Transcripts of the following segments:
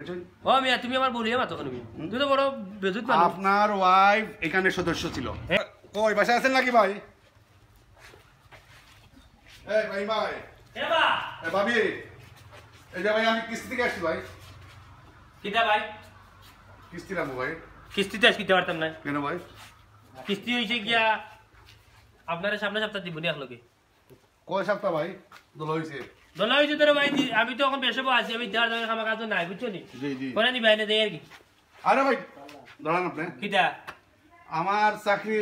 তুমি আমার বলিয়া মাতো কেন তুই তো বড় বেজুত মানুষ। আপনার ওয়াইফ এখানে সদস্য ছিল। কই বাসায় আছেন নাকি ভাই? এই ভাই ভাই এ বা এ ভাবি এই যে ভাই আমি কিস্তি থেকে আসছি ভাই। কিটা ভাই? কিস্তি লামু ভাই। কিস্তিতে আজ কিতে পারতাম না। কেন ভাই? কিস্তি হইছে গিয়া আপনারা সামনে সপ্তাহ দিব নি একলগে। কয় সপ্তাহ ভাই দল হইছে? দলা হইছে তোর ভাই আমি তো এখন বেশে আছি, আমি দেওয়ার জন্য আমার কাজ নাই বুঝছো নি। জি জি। করে নি বাইরে দেই আর কি। আরে ভাই দাঁড়ান আপনি। কিটা? আমার চাকরি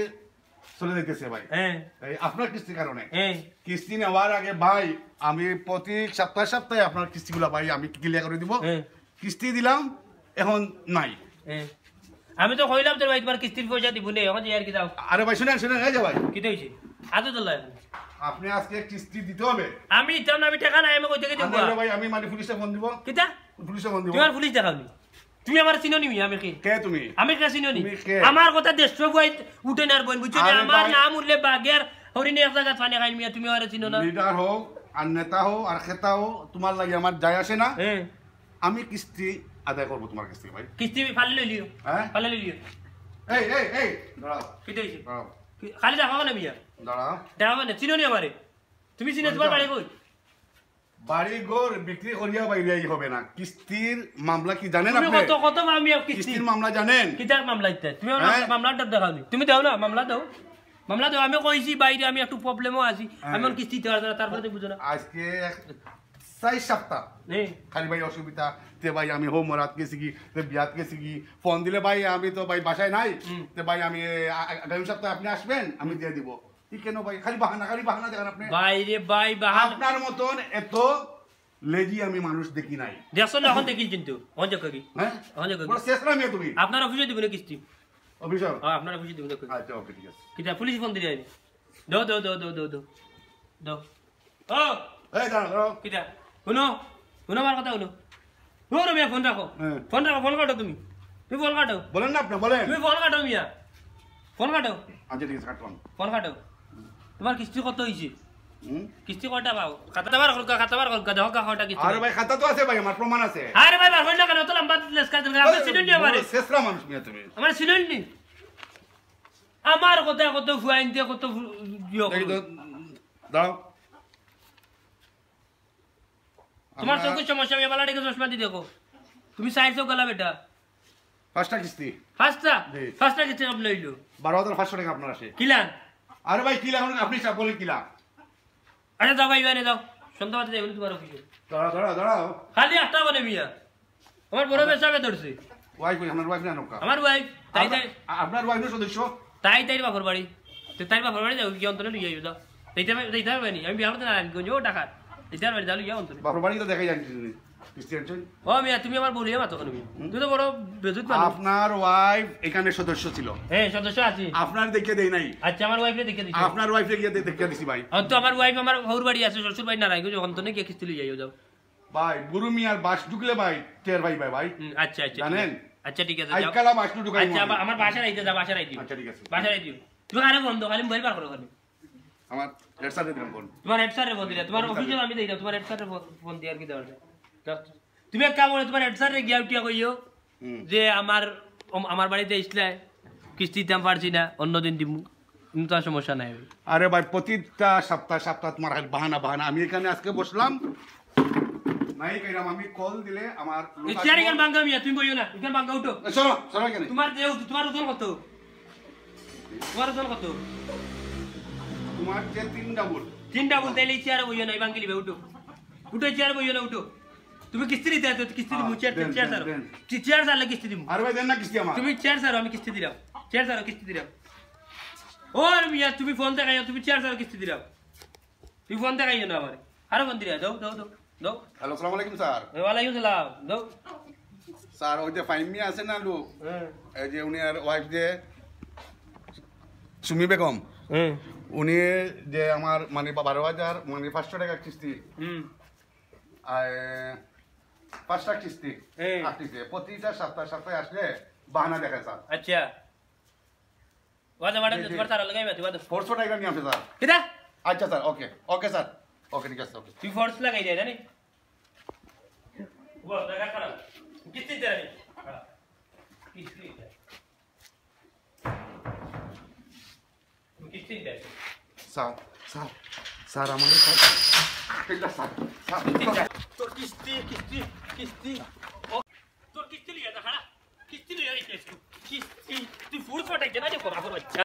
চলে যেতেছে ভাই। হ্যাঁ এই আপনার কিস্তির কারণে। হ্যাঁ কিস্তি নেওয়ার আগে ভাই আমি প্রতি সপ্তাহে আপনার কিস্তিগুলো ভাই আমি ক্লিয়ার করে দিব। কিস্তি দিলাম এখন নাই। হ্যাঁ আমি তো কইলাম তোর ভাই তোমার কিস্তির পয়সা দিব নি, এখন আর কি দাও। আরে ভাই শুনেন শুনেন এই যে ভাই কিটা হইছে? আতো দলা আপনি আজকে কিস্তি দিতে হবে। আমি ইতাম না, আমি টাকা নাই, আমি কই থেকে দেব ভাই আমি মানে পুলিশে ফোন দিব। কিটা? পুলিশে ফোন দিব। তুমি আর পুলিশ দেখাওনি, তুমি আমার চিনোনি আমি কি? কে তুমি? আমি কে চিনোনি? তুমি কে? আমার কথা দেশে বই উঠে নার বই বুঝছো না, আরে আমার ভাই। নাম উঠলে বাগের হরিণী এক জায়গা পানি খাই মিয়া, তুমি আর চিনো না। লিডার হোক আর নেতা হোক আর খেতা হোক তোমার লাগে আমার যায় আসে না। হ্যাঁ আমি কিস্তি আদায় করবো তোমার কাছ থেকে ভাই। কিস্তি ফালি লইলিও, হ্যাঁ ফালি লইলিও। এই এই এই দাঁড়াও কিটা হইছে? দাঁড়াও খালি দেখাও না মিয়া, দাঁড়াও। দেখাও না, চিনোনি আমারে? তুমি চিনো? তোমার বাড়ি কই? বাড়ি ঘর বিক্রি করিয়া বাইরে হবে না। কিস্তির মামলা কি জানেন তুমি আপনি? কত কত আমি কিস্তি কিস্তির মামলা জানেন? কিটা মামলা ইত্যাদি তুমি হ্যাঁ? মামলাটা দেখাওনি, তুমি দাও না মামলা দাও, মামলা দাও। আমি কইছি বাইরে আমি একটু প্রবলেমও আছি, আমি এখন কিস্তি দেওয়ার জন্য, তারপরে তুমি বুঝো না। আজকে 4 সপ্তাহ নেই খালি ভাই অসুবিধা তে ভাই আমি হোম রাত গেছি কি তে বিয়াত গেছি কি ফোন দিলে ভাই আমি তো ভাই বাসায় নাই তে ভাই আমি আগামী সপ্তাহে আপনি আসবেন আমি দিয়ে দিব। কি কেন ভাই খালি বাহানা দেখেন আপনি? বাইরে বাই বাহার আপনার মতন এত লেজি আমি মানুষ দেখি নাই। দেখছো না, এখন দেখি কিন্তু অঞ্জক কি হ্যাঁ অঞ্জক বড় শেষরা মেয়ে তুমি। আপনার অফিসে দিব না কিস্তি? অভিষেক হ্যাঁ আপনার অফিসে দিব না। আচ্ছা ওকে ঠিক আছে। কিটা পুলিশ ফোন দিলে আইনি দাও দাও দাও দাও দাও দাও দাও। ও এই দাঁড়াও দাঁড়াও। কিটা শুনো শুনো আমার কথা শুনো। শুনো মিয়া, ফোন রাখো, হ্যাঁ। ফোন রাখো, ফোন কাটো, তুমি তুমি ফোন কাটো, বলেন না আপনি বলেন। তুমি ফোন কাটো মিয়া, ফোন কাটো, আচ্ছা ঠিক আছে কাটলাম। ফোন কাটো। তোমার কিস্তি কত হয়েছে? হুম? কিস্তি কয়টা পাও? খাতাবার কলকা, খাতাবার কলকা, দেখো কয়টা কিস্তি। আরে ভাই খাতা তো আছে ভাই আমার প্রমাণ আছে। আরে ভাই বারবার না কেন তো লম্বা লেসকা দিন আপনি চিনুন নি আমারে? বড় শেষরা মানুষ মেয়ে তুমি। আমার চিনুন নি? আমার কথা কত ফুয়াইন দিয়ে কত দিও। দেখি তো দাঁড়াও। তোমার চোখে সমস্যা, আমি বালা ডেকে চশমা দি দেখো। তুমি সাইড চোখ গলা বেটা। পাঁচটা কিস্তি ফার্স্টটা জি। ফার্স্টটা কিস্তি কম লইলো 12,500 টাকা আপনার আসে। কিলান। আরে ভাই কিলা আপনি সব বলেন কিলা। আরে যাও ভাই বাইরে যাও, সন্ধ্যাবাদে যাই তোমার অফিসে। দাঁড়াও দাঁড়াও দাঁড়াও। খালি একটা বলে মিয়া, আমার বড় বেচাবে ধরছে। ওয়াইফ আপনার ওয়াইফ না নৌকা। আমার ওয়াইফ তাই তাই আপনার ওয়াইফের সদস্য। তাই তাই বাপর বাড়ি, তো তাই বাপর বাড়ি যাও কি অন্তরে লইয়া যাও। তাইতে পারবেনি, আমি বিয়া করতে না গঞ্জ টাকা তাইতে বাড়ি যাও লইয়া অন্তরে। বাপর বাড়ি তো দেখাই যাচ্ছি কিস্তি আনছেন। ও মিয়া তুমি আমার বলিয়া মাতো কেন? তুই তো বড় বেজুত মানুষ। আপনার ওয়াইফ এখানে সদস্য ছিল। হ্যাঁ সদস্য আছি। আপনার দেখে দেই নাই। আচ্ছা আমার ওয়াইফে দেখে দিছি। আপনার ওয়াইফে গিয়ে দেখে দিছি ভাই। তো আমার ওয়াইফ আমার হৌর বাড়ি আছে, শ্বশুর বাড়ি না রাখো, যখন তো নাকি কিস্তি লইয়া যাও। ভাই গুরু মিয়ার বাস ঢুকলে ভাই টের ভাই ভাই ভাই আচ্ছা আচ্ছা জানেন? আচ্ছা ঠিক আছে যাও। আজকাল বাস ঢুকাই। আচ্ছা আমার বাসায় আইতে যাও, বাসায় আইতে। আচ্ছা ঠিক আছে। বাসায় আইতে তুমি আরে বন্ধ খালি মোবাইল বার করো খালি। আমার হেড স্যার দিলাম ফোন। তোমার হেড স্যারের ফোন দিলা, তোমার অফিসে আমি দেই না, তোমার হেড স্যারের ফোন দিয়ে আর কি দেওয়ার। তুমি এক কাম করে তোমার হেড স্যারের গিয়া উঠিয়া কইও যে আমার বাড়িতে ইসলাই কিস্তি দিতে পারছি না, অন্যদিন দিমু, কিন্তু তার সমস্যা নাই। আরে ভাই প্রতিটা সপ্তাহ তোমার বাহানা আমি এখানে আজকে বসলাম নাই কইলাম আমি কল দিলে আমার লোক চেয়ার এখানে ভাঙ্গা মিয়া, তুমি বইও না, এখানে ভাঙ্গা উঠো। চলো চলো কেন তোমার দেও, তোমার ওজন কত? তোমার ওজন কত? তোমার যে 3 ডাবল বলতে এলে চেয়ারে বইও না, এই ভাঙ্গি লিবে, উঠো উঠো, চেয়ারে বইও না, উঠো। তুমি কিস্তি দিতে আছো, কিস্তি দিমু, চেয়ার সারো, চেয়ার সারলে কিস্তি দিমু। আরে ভাই দেন না কিস্তি আমার। তুমি চেয়ার সারো, আমি কিস্তি দিলাম, চেয়ার সারো কিস্তি দিলাম। ও মিয়া তুমি ফোন দেখাইও, তুমি চেয়ার সারো কিস্তি দিলাম, তুমি ফোন দেখাইও না আমারে। আরো ফোন দিলা, দাও দাও দাও দাও। হ্যালো আসসালামু আলাইকুম স্যার। ওয়ালাইকুম সালাম, দাও। স্যার ওই যে ফাইম মিয়া আছে না লোক এই যে উনি আর ওয়াইফ যে সুমি বেগম উনি যে আমার মানে 12,000 মানে 500 টাকা কিস্তি আর 5টা কিস্তি আসছে প্রতিটা সপ্তাহে আসলে বাহানা দেখায় স্যার। আচ্ছা ওয়াদা ম্যাডাম তোমার তারা লাগাইবা, তুমি ওয়াদা 400 টাকা নিয়ে আসে স্যার। কিটা? আচ্ছা sir okay okay sir okay ঠিক আছে ওকে। তুই ফোর্স লাগাই দেয় জানি। ও দেখা খারাপ। किस्ती तेरा नहीं किस्ती किस्ती दे স্যার স্যার স্যার আমাদের স্যার তোর কিস্তি কিস্তি কিস্তি তোর কিস্তি লিয়ে যা খাড়া কিস্তি লিয়ে কিস্তি তুই ফুল ফটাই না যে করা বাচ্চা